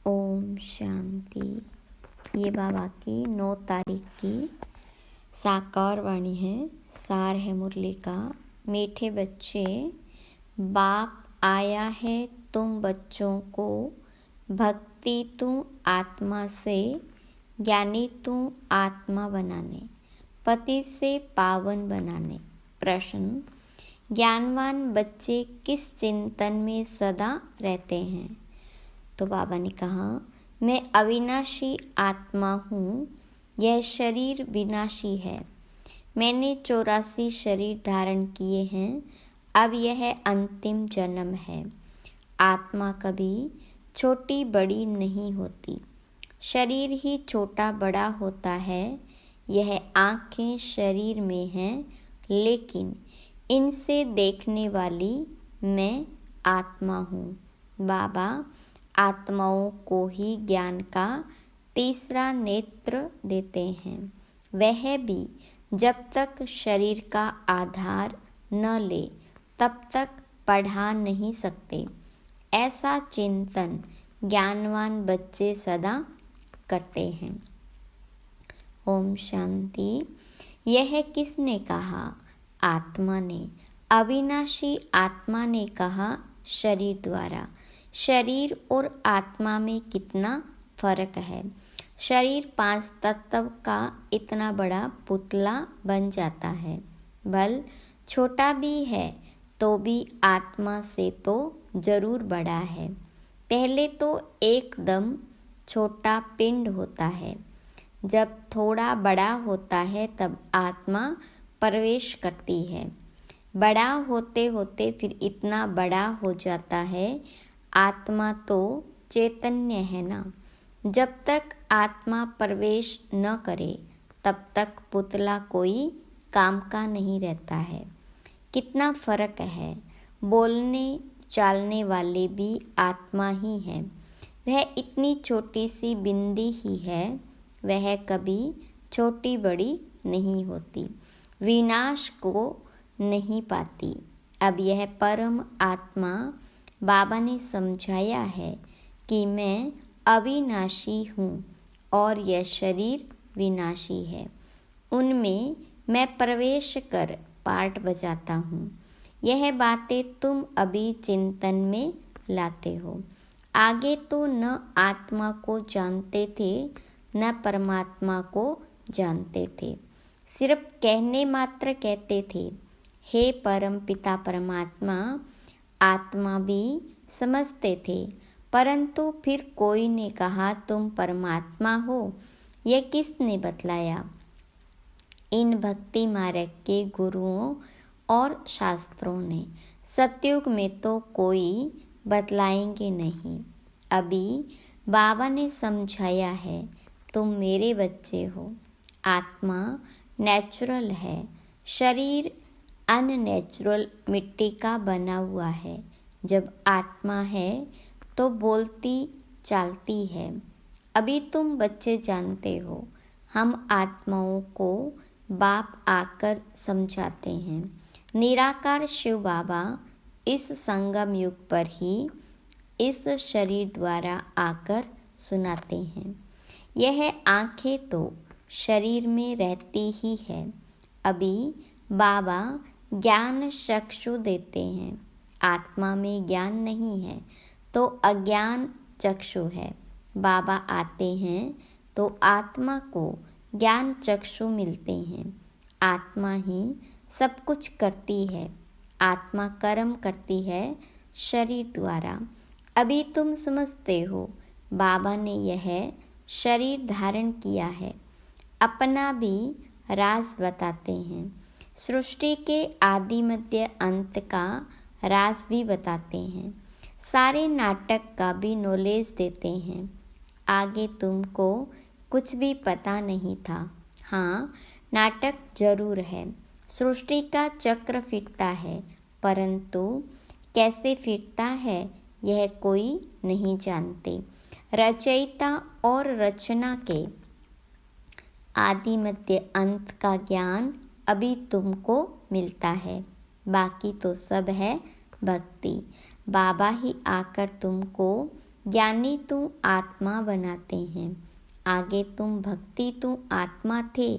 ओम शांति। ये बाबा की 9 तारीख की साकार वाणी है। सार है मुरली का। मीठे बच्चे, बाप आया है तुम बच्चों को भक्ति तू आत्मा से, ज्ञानी तू आत्मा बनाने, पति से पावन बनाने। प्रश्न: ज्ञानवान बच्चे किस चिंतन में सदा रहते हैं? तो बाबा ने कहा, मैं अविनाशी आत्मा हूँ, यह शरीर विनाशी है। मैंने 84 शरीर धारण किए हैं, अब यह अंतिम जन्म है। आत्मा कभी छोटी बड़ी नहीं होती, शरीर ही छोटा बड़ा होता है। यह आँखें शरीर में हैं, लेकिन इनसे देखने वाली मैं आत्मा हूँ। बाबा आत्माओं को ही ज्ञान का तीसरा नेत्र देते हैं। वह भी जब तक शरीर का आधार न ले तब तक पढ़ा नहीं सकते। ऐसा चिंतन ज्ञानवान बच्चे सदा करते हैं। ओम शांति। यह किसने कहा? आत्मा ने। अविनाशी आत्मा ने कहा शरीर द्वारा। शरीर और आत्मा में कितना फर्क है। शरीर 5 तत्व का इतना बड़ा पुतला बन जाता है। बल छोटा भी है तो भी आत्मा से तो जरूर बड़ा है। पहले तो एकदम छोटा पिंड होता है, जब थोड़ा बड़ा होता है तब आत्मा प्रवेश करती है। बड़ा होते होते फिर इतना बड़ा हो जाता है। आत्मा तो चैतन्य है ना। जब तक आत्मा प्रवेश न करे तब तक पुतला कोई काम का नहीं रहता है। कितना फर्क है। बोलने चालने वाले भी आत्मा ही है। वह इतनी छोटी सी बिंदी ही है, वह कभी छोटी बड़ी नहीं होती, विनाश को नहीं पाती। अब यह परम आत्मा बाबा ने समझाया है कि मैं अविनाशी हूँ और यह शरीर विनाशी है। उनमें मैं प्रवेश कर पार्ट बजाता हूँ। यह बातें तुम अभी चिंतन में लाते हो। आगे तो न आत्मा को जानते थे न परमात्मा को जानते थे। सिर्फ कहने मात्र कहते थे, हे परम पिता परमात्मा। आत्मा भी समझते थे, परंतु फिर कोई ने कहा तुम परमात्मा हो। यह किसने बतलाया? इन भक्ति मार्ग के गुरुओं और शास्त्रों ने। सतयुग में तो कोई बतलाएंगे नहीं। अभी बाबा ने समझाया है, तुम मेरे बच्चे हो। आत्मा नेचुरल है, शरीर अननेचुरल मिट्टी का बना हुआ है। जब आत्मा है तो बोलती चालती है। अभी तुम बच्चे जानते हो, हम आत्माओं को बाप आकर समझाते हैं। निराकार शिव बाबा इस संगम युग पर ही इस शरीर द्वारा आकर सुनाते हैं। यह आँखें तो शरीर में रहती ही है। अभी बाबा ज्ञान चक्षु देते हैं। आत्मा में ज्ञान नहीं है तो अज्ञान चक्षु है। बाबा आते हैं तो आत्मा को ज्ञान चक्षु मिलते हैं। आत्मा ही सब कुछ करती है। आत्मा कर्म करती है शरीर द्वारा। अभी तुम समझते हो, बाबा ने यह शरीर धारण किया है। अपना भी राज बताते हैं। सृष्टि के आदि मध्य अंत का राज भी बताते हैं। सारे नाटक का भी नॉलेज देते हैं। आगे तुमको कुछ भी पता नहीं था। हाँ, नाटक जरूर है। सृष्टि का चक्र फिरता है, परंतु कैसे फिरता है यह कोई नहीं जानते। रचयिता और रचना के आदि मध्य अंत का ज्ञान अभी तुमको मिलता है। बाकी तो सब है भक्ति। बाबा ही आकर तुमको ज्ञानी तुम आत्मा बनाते हैं। आगे तुम आत्मा थे,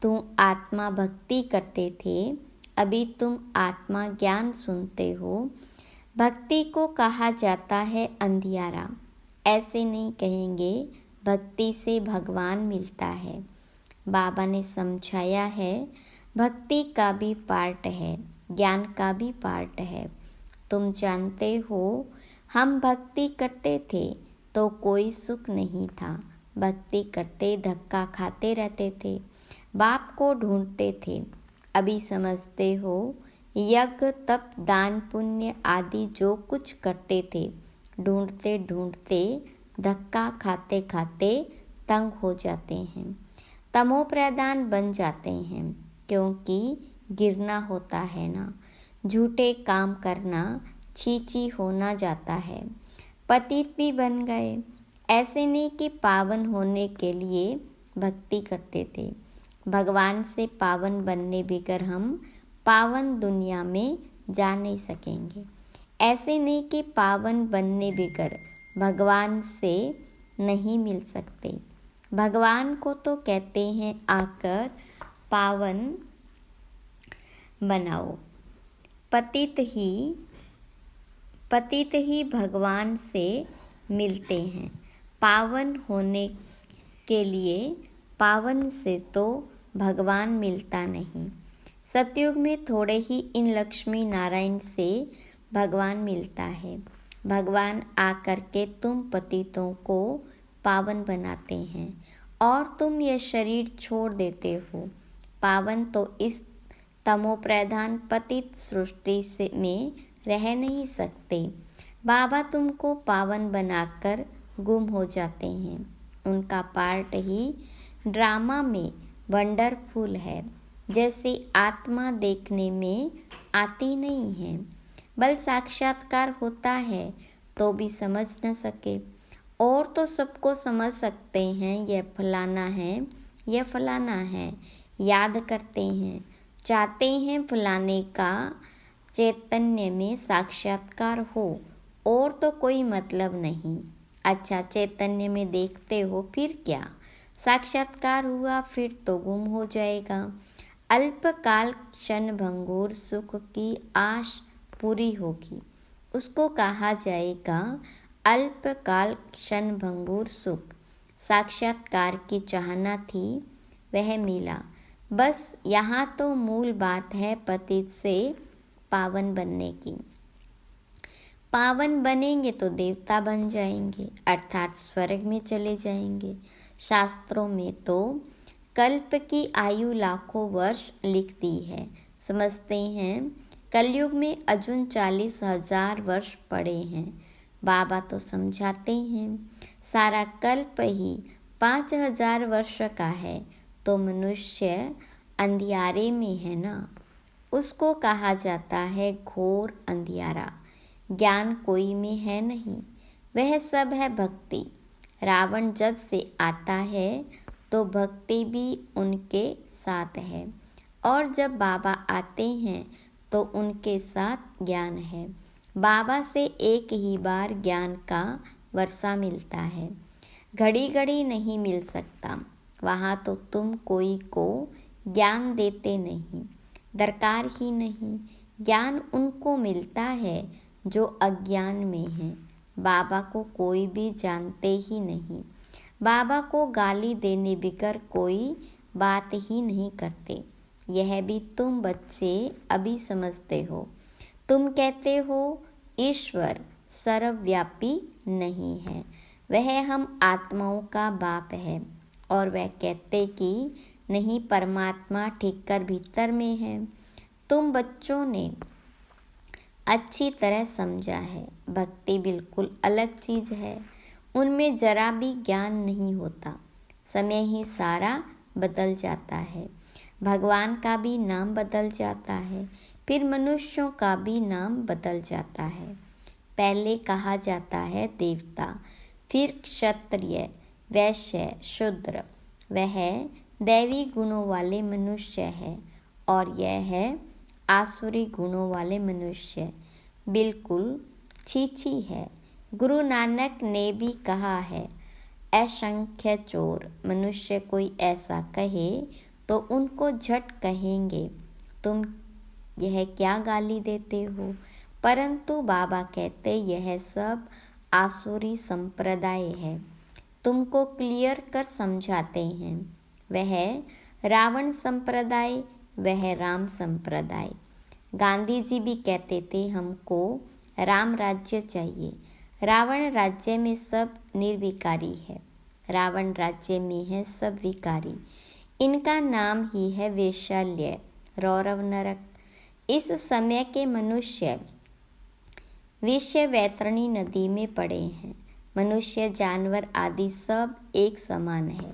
तुम आत्मा भक्ति करते थे, अभी तुम आत्मा ज्ञान सुनते हो। भक्ति को कहा जाता है अंधियारा। ऐसे नहीं कहेंगे भक्ति से भगवान मिलता है। बाबा ने समझाया है भक्ति का भी पार्ट है, ज्ञान का भी पार्ट है। तुम जानते हो हम भक्ति करते थे तो कोई सुख नहीं था। भक्ति करते धक्का खाते रहते थे, बाप को ढूंढते थे। अभी समझते हो यज्ञ तप दान पुण्य आदि जो कुछ करते थे, ढूंढते ढूंढते धक्का खाते खाते तंग हो जाते हैं, तमो प्रधान बन जाते हैं। क्योंकि गिरना होता है ना, झूठे काम करना, छीची होना जाता है। पतित भी बन गए। ऐसे नहीं कि पावन होने के लिए भक्ति करते थे। भगवान से पावन बनने बगैर हम पावन दुनिया में जा नहीं सकेंगे। ऐसे नहीं कि पावन बनने बगैर भगवान से नहीं मिल सकते। भगवान को तो कहते हैं आकर पावन बनाओ। पतित ही भगवान से मिलते हैं। पावन होने के लिए पावन से तो भगवान मिलता नहीं। सतयुग में थोड़े ही इन लक्ष्मी नारायण से भगवान मिलता है। भगवान आकर के तुम पतितों को पावन बनाते हैं और तुम यह शरीर छोड़ देते हो। पावन तो इस तमोप्रधान पतित सृष्टि से में रह नहीं सकते। बाबा तुमको पावन बनाकर गुम हो जाते हैं। उनका पार्ट ही ड्रामा में वंडरफुल है। जैसे आत्मा देखने में आती नहीं है, बल साक्षात्कार होता है तो भी समझ न सके। और तो सबको समझ सकते हैं, यह फलाना है, यह फलाना है, याद करते हैं, चाहते हैं फलाने का चैतन्य में साक्षात्कार हो, और तो कोई मतलब नहीं। अच्छा, चैतन्य में देखते हो फिर क्या, साक्षात्कार हुआ फिर तो गुम हो जाएगा। अल्पकाल क्षण भंगुर सुख की आश पूरी होगी, उसको कहा जाएगा अल्पकाल क्षण भंगुर सुख। साक्षात्कार की चाहना थी, वह मिला। बस यहाँ तो मूल बात है पतित से पावन बनने की। पावन बनेंगे तो देवता बन जाएंगे, अर्थात स्वर्ग में चले जाएंगे। शास्त्रों में तो कल्प की आयु लाखों वर्ष लिख दी है। समझते हैं कलयुग में अजुन 40,000 वर्ष पड़े हैं। बाबा तो समझाते हैं सारा कल्प ही 5,000 वर्ष का है, तो मनुष्य अंधियारे में है ना। उसको कहा जाता है घोर अंधियारा। ज्ञान कोई में है नहीं, वह सब है भक्ति। रावण जब से आता है तो भक्ति भी उनके साथ है, और जब बाबा आते हैं तो उनके साथ ज्ञान है। बाबा से एक ही बार ज्ञान का वर्षा मिलता है, घड़ी घड़ी नहीं मिल सकता। वहाँ तो तुम कोई को ज्ञान देते नहीं, दरकार ही नहीं। ज्ञान उनको मिलता है जो अज्ञान में है। बाबा को कोई भी जानते ही नहीं। बाबा को गाली देने बगैर कोई बात ही नहीं करते। यह भी तुम बच्चे अभी समझते हो। तुम कहते हो ईश्वर सर्वव्यापी नहीं है, वह हम आत्माओं का बाप है। और वह कहते कि नहीं, परमात्मा ठीक कर भीतर में है। तुम बच्चों ने अच्छी तरह समझा है, भक्ति बिल्कुल अलग चीज़ है। उनमें जरा भी ज्ञान नहीं होता, समय ही सारा बदल जाता है। भगवान का भी नाम बदल जाता है, फिर मनुष्यों का भी नाम बदल जाता है। पहले कहा जाता है देवता, फिर क्षत्रिय, वैश्य, शूद्र। वह दैवी गुणों वाले मनुष्य है, और यह है आसुरी गुणों वाले मनुष्य। बिल्कुल छीछी है। गुरु नानक ने भी कहा है, असंख्य चोर मनुष्य कोई ऐसा कहे तो उनको झट कहेंगे, तुम यह क्या गाली देते हो। परंतु बाबा कहते यह सब आसुरी संप्रदाय है। तुमको क्लियर कर समझाते हैं। वह रावण संप्रदाय, वह राम संप्रदाय। गांधी जी भी कहते थे हमको राम राज्य चाहिए। रावण राज्य में सब निर्विकारी है, रावण राज्य में है सब विकारी। इनका नाम ही है वैशाल्य, रौरव नरक। इस समय के मनुष्य विषय वैतरणी नदी में पड़े हैं। मनुष्य, जानवर आदि सब एक समान है।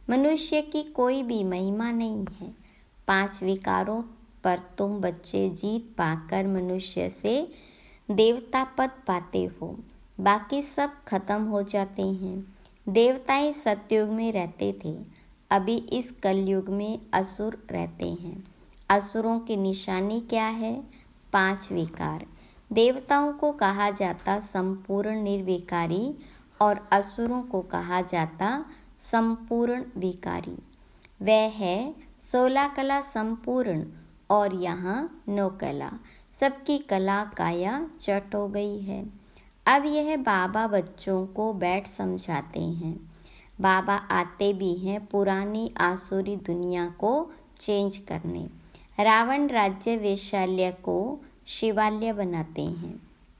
मनुष्य की कोई भी महिमा नहीं है। 5 विकारों पर तुम बच्चे जीत पाकर मनुष्य से देवता पद पाते हो, बाकी सब खत्म हो जाते हैं। देवताएं सतयुग में रहते थे, अभी इस कलयुग में असुर रहते हैं। असुरों की निशानी क्या है? 5 विकार। देवताओं को कहा जाता संपूर्ण निर्विकारी और असुरों को कहा जाता संपूर्ण विकारी। वह है 16 कला संपूर्ण और यहाँ 9 कला। सबकी कला काया चट हो गई है। अब यह बाबा बच्चों को बैठ समझाते हैं। बाबा आते भी हैं पुरानी आसुरी दुनिया को चेंज करने। रावण राज्य वैशाल्य को शिवालय बनाते हैं।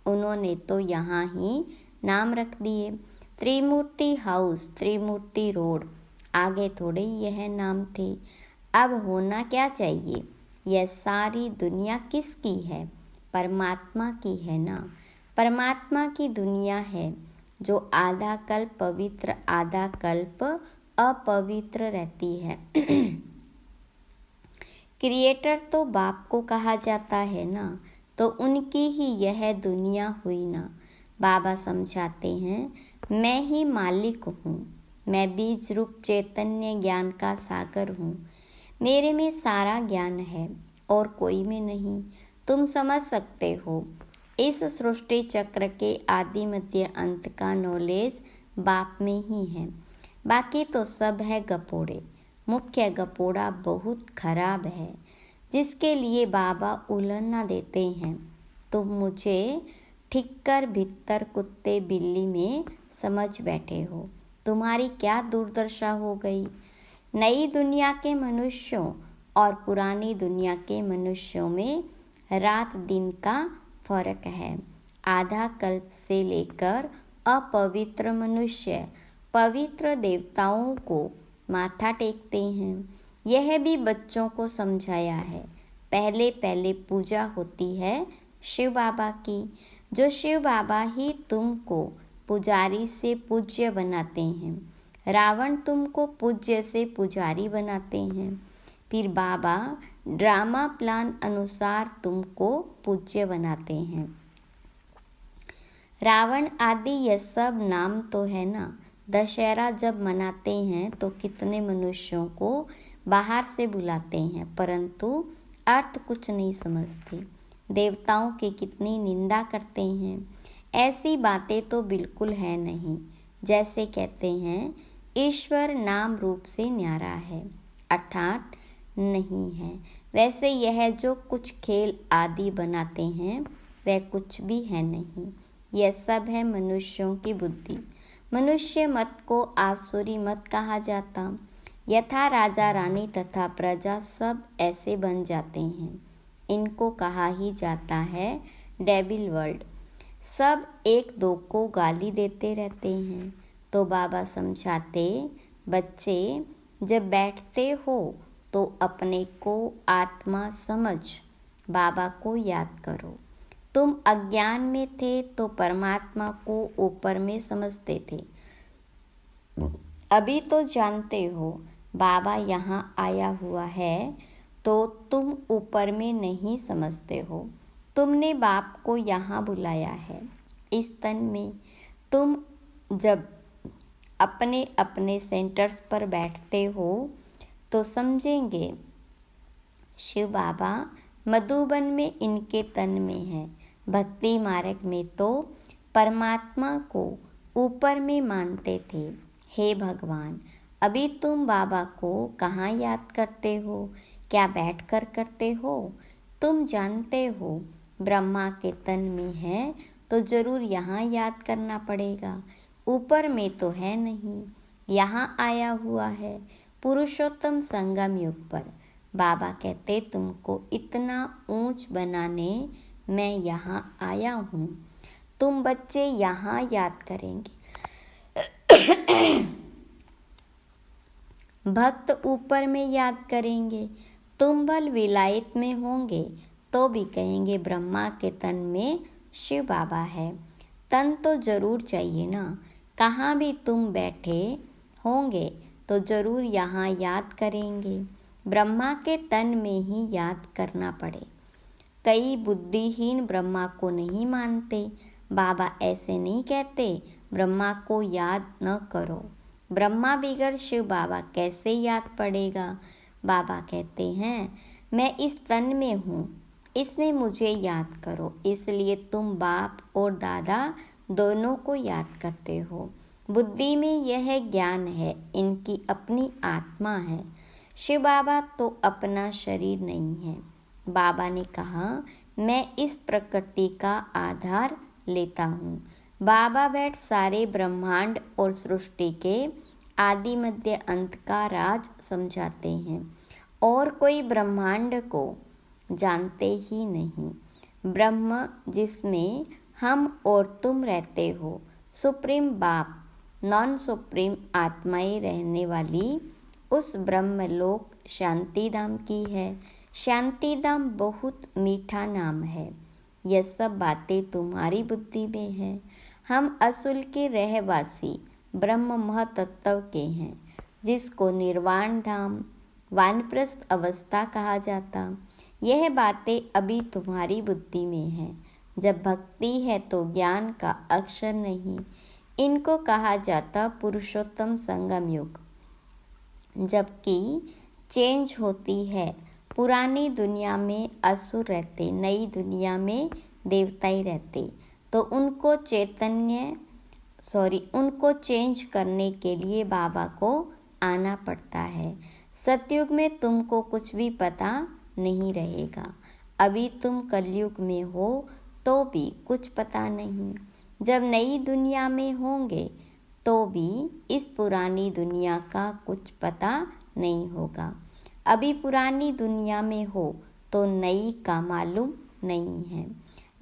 उन्होंने तो यहाँ ही नाम रख दिए, त्रिमूर्ति हाउस, त्रिमूर्ति रोड। आगे थोड़े यह नाम थे। अब होना क्या चाहिए? यह सारी दुनिया किसकी है? परमात्मा की है ना। परमात्मा की दुनिया है जो आधा कल्प पवित्र, आधा कल्प अपवित्र रहती है। क्रिएटर तो बाप को कहा जाता है ना, तो उनकी ही यह दुनिया हुई ना। बाबा समझाते हैं, मैं ही मालिक हूँ। मैं बीज रूप चैतन्य ज्ञान का सागर हूँ। मेरे में सारा ज्ञान है और कोई में नहीं। तुम समझ सकते हो, इस सृष्टि चक्र के आदि मध्य अंत का नॉलेज बाप में ही है। बाकी तो सब है गपोड़े। मुख्य गपोड़ा बहुत खराब है, जिसके लिए बाबा उलझना देते हैं। तुम मुझे ठिक्कर भीतर कुत्ते बिल्ली में समझ बैठे हो। तुम्हारी क्या दुर्दशा हो गई। नई दुनिया के मनुष्यों और पुरानी दुनिया के मनुष्यों में रात दिन का फर्क है। आधा कल्प से लेकर अपवित्र मनुष्य पवित्र देवताओं को माथा टेकते हैं। यह भी बच्चों को समझाया है। पहले पहले पूजा होती है शिव बाबा की, जो शिव बाबा ही तुमको पुजारी से पूज्य बनाते हैं। रावण तुमको पूज्य से पुजारी बनाते हैं। फिर बाबा ड्रामा प्लान अनुसार तुमको पूज्य बनाते हैं। रावण आदि यह सब नाम तो है ना। दशहरा जब मनाते हैं तो कितने मनुष्यों को बाहर से बुलाते हैं, परंतु अर्थ कुछ नहीं समझते। देवताओं की कितनी निंदा करते हैं। ऐसी बातें तो बिल्कुल है नहीं। जैसे कहते हैं ईश्वर नाम रूप से न्यारा है, अर्थात नहीं है। वैसे यह जो कुछ खेल आदि बनाते हैं वह कुछ भी है नहीं। यह सब है मनुष्यों की बुद्धि। मनुष्य मत को आसुरी मत कहा जाता। यथा राजा रानी तथा प्रजा सब ऐसे बन जाते हैं। इनको कहा ही जाता है डेविल वर्ल्ड। सब एक दो को गाली देते रहते हैं। तो बाबा समझाते, बच्चे जब बैठते हो तो अपने को आत्मा समझ बाबा को याद करो। तुम अज्ञान में थे तो परमात्मा को ऊपर में समझते थे। अभी तो जानते हो बाबा यहाँ आया हुआ है, तो तुम ऊपर में नहीं समझते हो। तुमने बाप को यहाँ बुलाया है इस तन में। तुम जब अपने अपने सेंटर्स पर बैठते हो तो समझेंगे शिव बाबा मधुबन में इनके तन में है। भक्ति मार्ग में तो परमात्मा को ऊपर में मानते थे। हे भगवान, अभी तुम बाबा को कहाँ याद करते हो? क्या बैठकर करते हो? तुम जानते हो ब्रह्मा के तन में है तो जरूर यहाँ याद करना पड़ेगा। ऊपर में तो है नहीं, यहाँ आया हुआ है पुरुषोत्तम संगम युग पर। बाबा कहते तुमको इतना ऊंच बनाने मैं यहाँ आया हूँ। तुम बच्चे यहाँ याद करेंगे। भक्त ऊपर में याद करेंगे। तुम भल विलायत में होंगे तो भी कहेंगे ब्रह्मा के तन में शिव बाबा है। तन तो जरूर चाहिए ना। कहाँ भी तुम बैठे होंगे तो जरूर यहाँ याद करेंगे। ब्रह्मा के तन में ही याद करना पड़े। कई बुद्धिहीन ब्रह्मा को नहीं मानते। बाबा ऐसे नहीं कहते ब्रह्मा को याद न करो। ब्रह्मा बिगर शिव बाबा कैसे याद पड़ेगा? बाबा कहते हैं मैं इस तन में हूँ, इसमें मुझे याद करो। इसलिए तुम बाप और दादा दोनों को याद करते हो। बुद्धि में यह ज्ञान है, इनकी अपनी आत्मा है। शिव बाबा तो अपना शरीर नहीं है। बाबा ने कहा मैं इस प्रकृति का आधार लेता हूँ। बाबा बैठ सारे ब्रह्मांड और सृष्टि के आदि मध्य अंत का राज समझाते हैं और कोई ब्रह्मांड को जानते ही नहीं। ब्रह्म जिसमें हम और तुम रहते हो, सुप्रीम बाप, नॉन सुप्रीम आत्माएं रहने वाली उस ब्रह्मलोक शांतिधाम की है। शांतिधाम बहुत मीठा नाम है। यह सब बातें तुम्हारी बुद्धि में है। हम असुल के रहवासी ब्रह्म महतत्व के हैं, जिसको निर्वाण धाम वानप्रस्थ अवस्था कहा जाता। यह बातें अभी तुम्हारी बुद्धि में है। जब भक्ति है तो ज्ञान का अक्षर नहीं। इनको कहा जाता पुरुषोत्तम संगम युग। जबकि चेंज होती है। पुरानी दुनिया में असुर रहते, नई दुनिया में देवता ही रहते, तो उनको चेंज करने के लिए बाबा को आना पड़ता है। सतयुग में तुमको कुछ भी पता नहीं रहेगा। अभी तुम कलयुग में हो तो भी कुछ पता नहीं। जब नई दुनिया में होंगे तो भी इस पुरानी दुनिया का कुछ पता नहीं होगा। अभी पुरानी दुनिया में हो तो नई का मालूम नहीं है।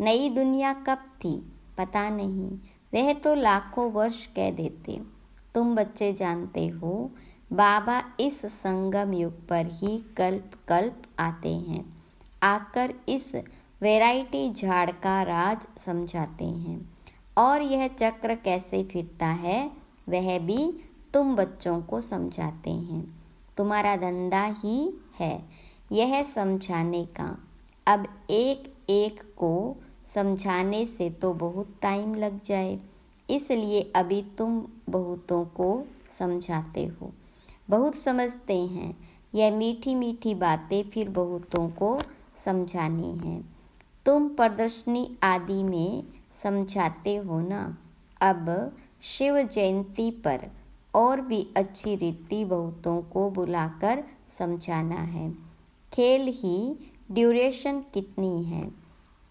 नई दुनिया कब थी पता नहीं, वह तो लाखों वर्ष कह देते। तुम बच्चे जानते हो बाबा इस संगम युग पर ही कल्प कल्प आते हैं। आकर इस वैरायटी झाड़ का राज समझाते हैं और यह चक्र कैसे फिरता है वह भी तुम बच्चों को समझाते हैं। तुम्हारा धंधा ही है यह समझाने का। अब एक एक को समझाने से तो बहुत टाइम लग जाए, इसलिए अभी तुम बहुतों को समझाते हो। बहुत समझते हैं। यह मीठी मीठी बातें फिर बहुतों को समझानी है। तुम प्रदर्शनी आदि में समझाते हो ना। अब शिव जयंती पर और भी अच्छी रीति बहुतों को बुलाकर समझाना है। खेल ही ड्यूरेशन कितनी है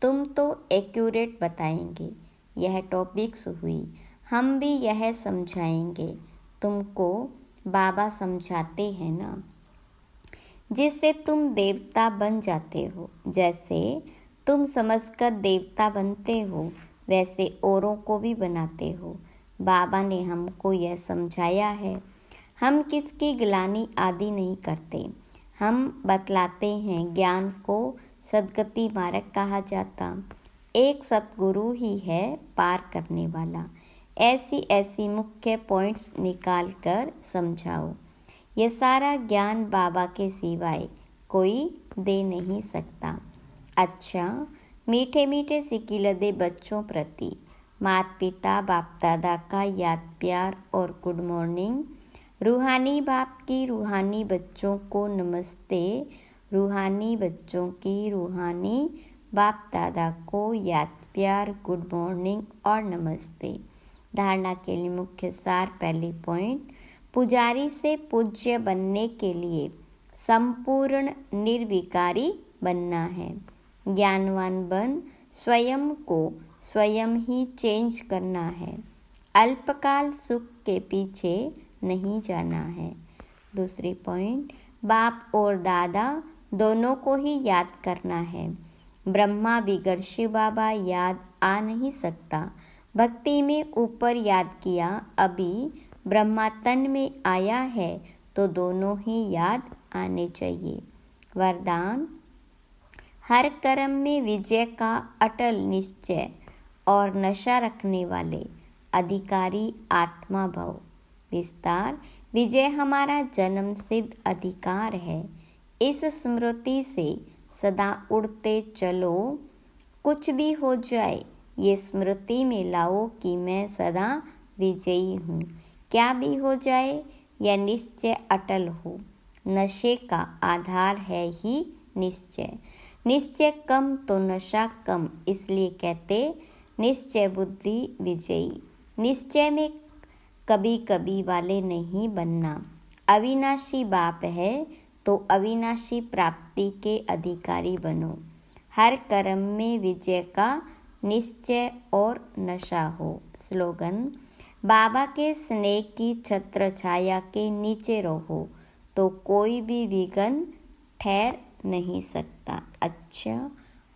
तुम तो एक्यूरेट बताएंगे। यह टॉपिक्स हुई, हम भी यह समझाएंगे। तुमको बाबा समझाते हैं ना, जिससे तुम देवता बन जाते हो। जैसे तुम समझकर देवता बनते हो वैसे औरों को भी बनाते हो। बाबा ने हमको यह समझाया है। हम किसकी गिलानी आदि नहीं करते। हम बतलाते हैं ज्ञान को सद्गति मार्ग कहा जाता। एक सतगुरु ही है पार करने वाला। ऐसी ऐसी मुख्य पॉइंट्स निकाल कर समझाओ। यह सारा ज्ञान बाबा के सिवाय कोई दे नहीं सकता। अच्छा, मीठे मीठे सिकिलदे बच्चों प्रति माता पिता बाप दादा का याद प्यार और गुड मॉर्निंग। रूहानी बाप की रूहानी बच्चों को नमस्ते। रूहानी बच्चों की रूहानी बाप दादा को याद प्यार, गुड मॉर्निंग और नमस्ते। धारणा के लिए मुख्य सार। पहली पॉइंट, पुजारी से पूज्य बनने के लिए संपूर्ण निर्विकारी बनना है। ज्ञानवान बन स्वयं को स्वयं ही चेंज करना है। अल्पकाल सुख के पीछे नहीं जाना है। दूसरी पॉइंट, बाप और दादा दोनों को ही याद करना है। ब्रह्मा बिगर शिव बाबा याद आ नहीं सकता। भक्ति में ऊपर याद किया, अभी ब्रह्मा तन में आया है तो दोनों ही याद आने चाहिए। वरदान, हर कर्म में विजय का अटल निश्चय और नशा रखने वाले अधिकारी आत्मा भव। विस्तार, विजय हमारा जन्म सिद्ध अधिकार है। इस स्मृति से सदा उड़ते चलो। कुछ भी हो जाए ये स्मृति में लाओ कि मैं सदा विजयी हूँ। क्या भी हो जाए यह निश्चय अटल हो। नशे का आधार है ही निश्चय। निश्चय कम तो नशा कम, इसलिए कहते निश्चय बुद्धि विजयी। निश्चय में कभी कभी वाले नहीं बनना। अविनाशी बाप है तो अविनाशी प्राप्ति के अधिकारी बनो। हर कर्म में विजय का निश्चय और नशा हो। स्लोगन, बाबा के स्नेह की छत्र छाया के नीचे रहो तो कोई भी विघ्न ठहर नहीं सकता। अच्छा,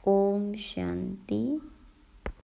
ओम शांति।